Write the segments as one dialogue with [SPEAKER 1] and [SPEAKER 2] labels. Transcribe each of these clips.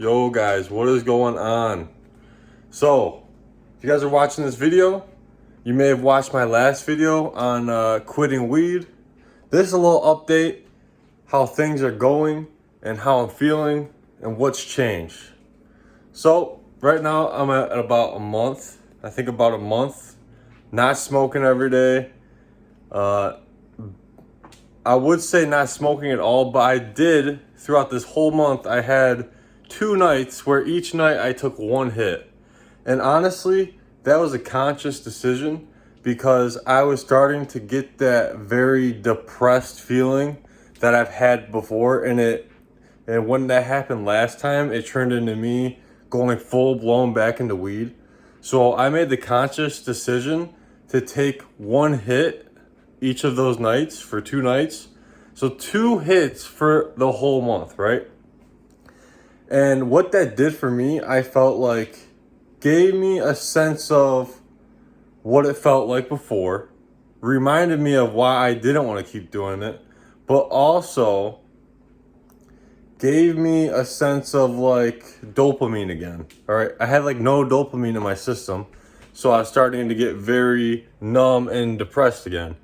[SPEAKER 1] Yo guys, what is going on? So, if you guys are watching this video, you may have watched my last video on quitting weed. This is a little update, how things are going and how I'm feeling and what's changed. So, right now I'm at about a month, about a month, not smoking every day. I would say not smoking at all, but I did throughout this whole month. I had 2 nights where each night I took 1 hit. And honestly, that was a conscious decision because I was starting to get that very depressed feeling that I've had before. And when that happened last time, it turned into me going full blown back into weed. So I made the conscious decision to take 1 hit each of those nights for 2 nights. So 2 hits for the whole month, right? And what that did for me, I felt like gave me a sense of what it felt like before, reminded me of why I didn't want to keep doing it, but also gave me a sense of like dopamine again. All right, I had like no dopamine in my system, so I was starting to get very numb and depressed again.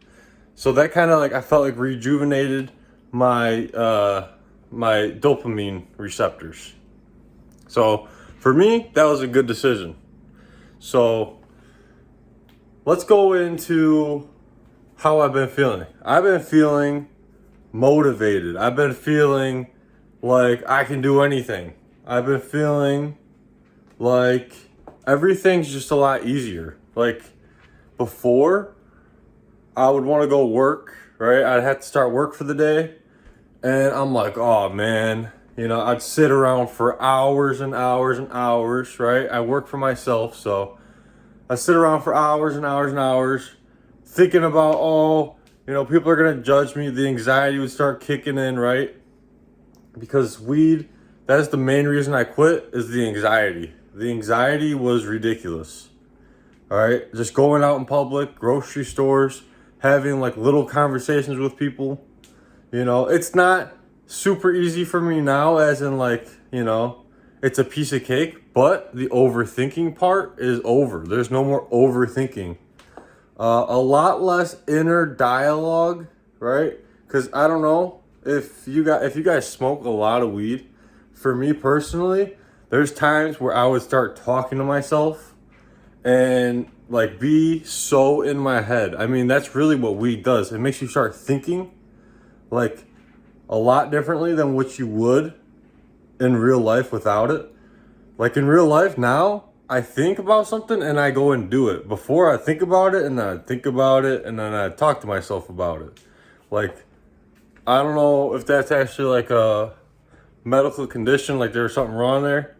[SPEAKER 1] So that kind of like, I felt like rejuvenated my my dopamine receptors. So for me, that was a good decision. So let's go into how I've been feeling. I've been feeling motivated. I've been feeling like I can do anything. I've been feeling like everything's just a lot easier. Like before, I would want to go work, right? I'd have to start work for the day. And I'm like, oh man, I'd sit around for hours and hours and hours, right? I work for myself, so I sit around for hours and hours and hours thinking about, people are going to judge me. The anxiety would start kicking in, right? Because weed, that is the main reason I quit, is the anxiety. The anxiety was ridiculous, all right? Just going out in public, grocery stores, having like little conversations with people. It's not super easy for me now, as in like, it's a piece of cake, but the overthinking part is over. There's no more overthinking. A lot less inner dialogue, right? Because I don't know if you guys smoke a lot of weed. For me personally, there's times where I would start talking to myself and like be so in my head. I mean, that's really what weed does. It makes you start thinking like a lot differently than what you would in real life without it. Like in real life now, I think about something and I go and do it. Before I think about it and then I think about it and then I talk to myself about it. Like, I don't know if that's actually like a medical condition, like there's something wrong there.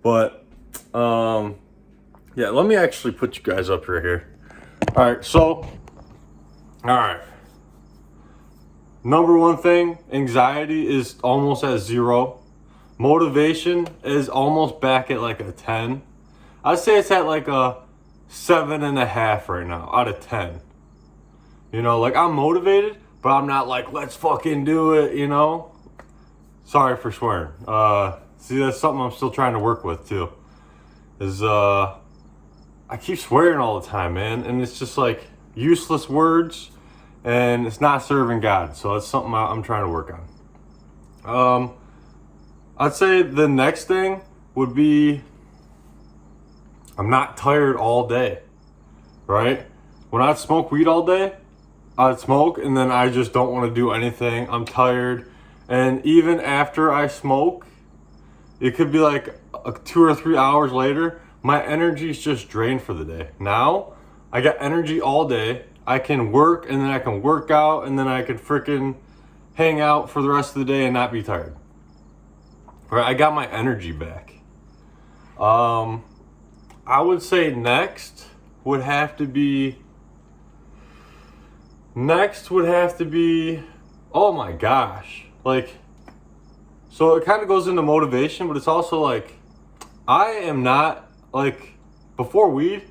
[SPEAKER 1] But, yeah, let me actually put you guys up here. All right. Number one thing, anxiety is almost at 0. Motivation is almost back at like a 10. I'd say it's at like a 7.5 right now out of 10. Like I'm motivated, but I'm not like, let's fucking do it, Sorry for swearing. See, that's something I'm still trying to work with too. I keep swearing all the time, man. And it's just like useless words and it's not serving God. So that's something I'm trying to work on. I'd say the next thing would be I'm not tired all day, right? When I'd smoke weed all day, I'd smoke and then I just don't want to do anything. I'm tired. And even after I smoke, it could be like 2 or 3 hours later, my energy's just drained for the day. Now, I got energy all day. I can work and then I can work out and then I can freaking hang out for the rest of the day and not be tired. Right, I got my energy back. I would say next would have to be, oh my gosh. Like, so it kind of goes into motivation, but it's also like, I am not, like, before weed,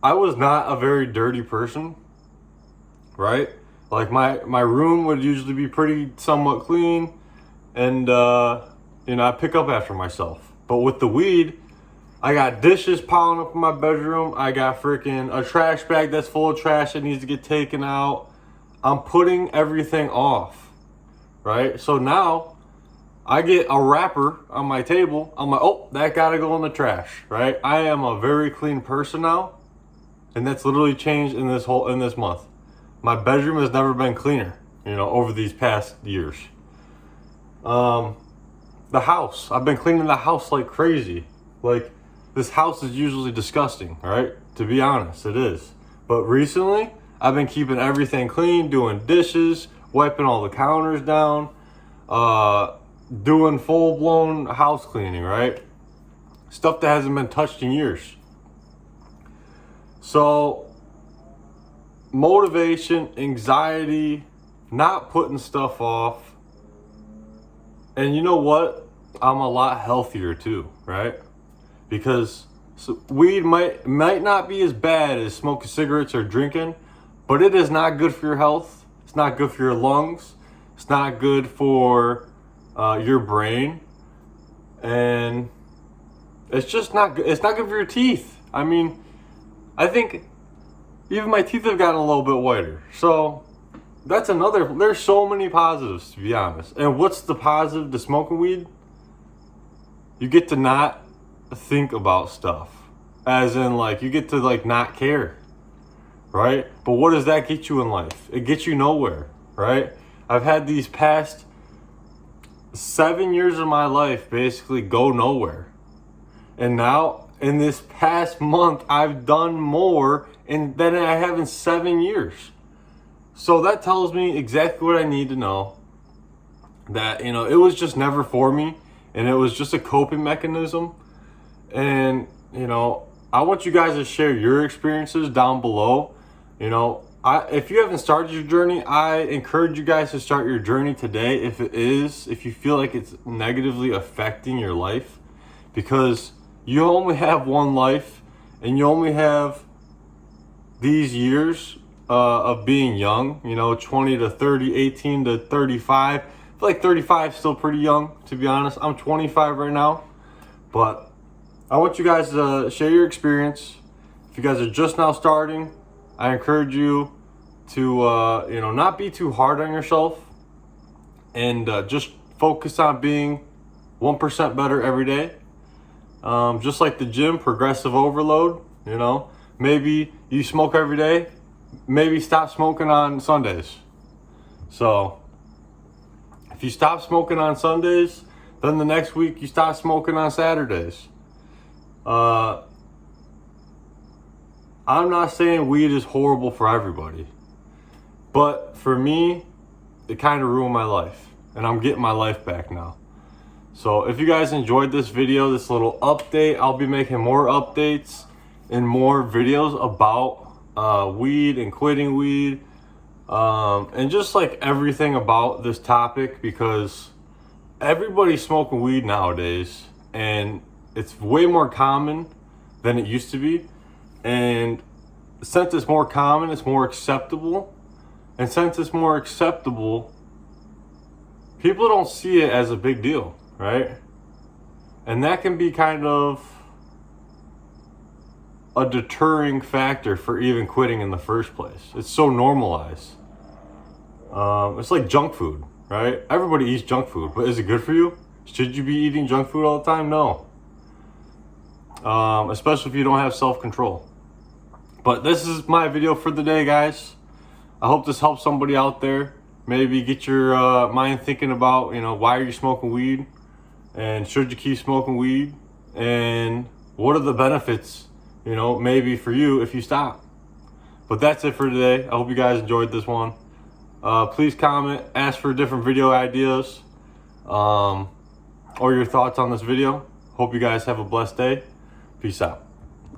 [SPEAKER 1] I was not a very dirty person, right? Like my room would usually be pretty somewhat clean, and you know, I pick up after myself. But with the weed, I got dishes piling up in my bedroom. I got freaking a trash bag that's full of trash that needs to get taken out. I'm putting everything off, right? So now I get a wrapper on my table. I'm like, oh, that gotta go in the trash, right? I am a very clean person now, and that's literally changed in this month. My bedroom has never been cleaner, you know, over these past years. The house, I've been cleaning the house like crazy. Like, this house is usually disgusting, right? To be honest, it is. But recently, I've been keeping everything clean, doing dishes, wiping all the counters down, doing full-blown house cleaning, right? Stuff that hasn't been touched in years. So, motivation, anxiety, not putting stuff off. And you know what? I'm a lot healthier too, right? Because weed might not be as bad as smoking cigarettes or drinking, but it is not good for your health. It's not good for your lungs. It's not good for your brain. And it's just not good. It's not good for your teeth. I mean, I think even my teeth have gotten a little bit whiter. So that's another, there's so many positives, to be honest. And what's the positive to smoking weed? You get to not think about stuff. As in, like, you get to, like, not care, right? But what does that get you in life? It gets you nowhere, right? I've had these past 7 years of my life basically go nowhere. And now, in this past month, I've done more than I have in 7 years. So that tells me exactly what I need to know. That, you know, it was just never for me. And it was just a coping mechanism. And, you know, I want you guys to share your experiences down below. You know, if you haven't started your journey, I encourage you guys to start your journey today. If you feel like it's negatively affecting your life. Because you only have one life. And you only have these years of being young, you know, 20 to 30, 18 to 35. I feel like 35 is still pretty young, to be honest. I'm 25 right now, but I want you guys to share your experience. If you guys are just now starting, I encourage you to, you know, not be too hard on yourself and just focus on being 1% better every day. Just like the gym, progressive overload, you know, maybe you smoke every day. Maybe stop smoking on Sundays. So if you stop smoking on Sundays, then the next week you stop smoking on Saturdays. I'm not saying weed is horrible for everybody, but for me, it kind of ruined my life, and I'm getting my life back now. So if you guys enjoyed this video, this little update, I'll be making more updates and more videos about weed and quitting weed, and just like everything about this topic, because everybody's smoking weed nowadays and it's way more common than it used to be. And since it's more common, it's more acceptable. And since it's more acceptable, people don't see it as a big deal, right? And that can be kind of a deterring factor for even quitting in the first place. It's so normalized. It's like junk food, right? Everybody eats junk food, but is it good for you? Should you be eating junk food all the time? No. Especially if you don't have self-control. But this is my video for the day, guys. I hope this helps somebody out there. Maybe get your mind thinking about, you know, why are you smoking weed? And should you keep smoking weed? And what are the benefits, you know, maybe for you if you stop? But that's it for today. I hope you guys enjoyed this one. Please comment, ask for different video ideas, or your thoughts on this video. Hope you guys have a blessed day. Peace out.